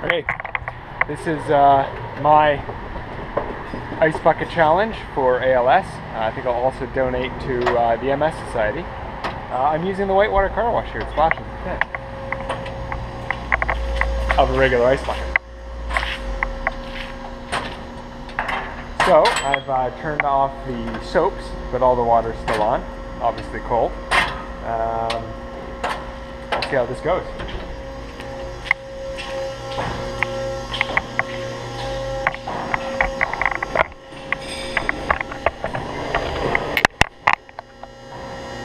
Okay, this is my Ice Bucket Challenge for ALS. I think I'll also donate to the MS Society. I'm using the WhiteWater Car Wash here. It's flashing of a regular ice bucket. So I've turned off the soaps, but all the water's still on. Obviously cold. Let's see how this goes.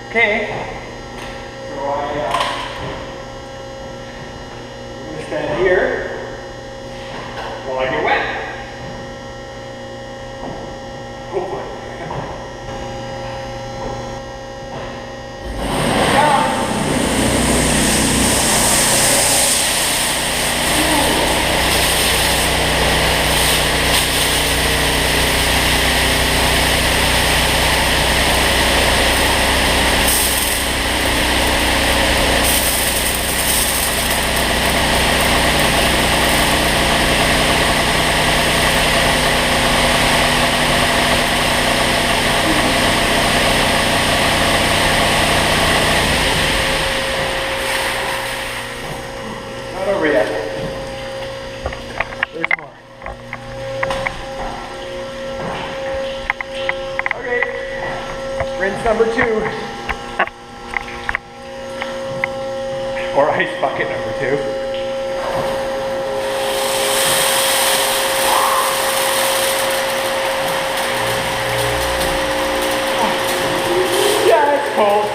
Okay, so I'm going to stand here while I get wet. Hopefully. Not over yet. There's more. Okay, rinse number 2. Or ice bucket number 2. Yeah, it's cold.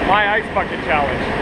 My Ice Bucket Challenge.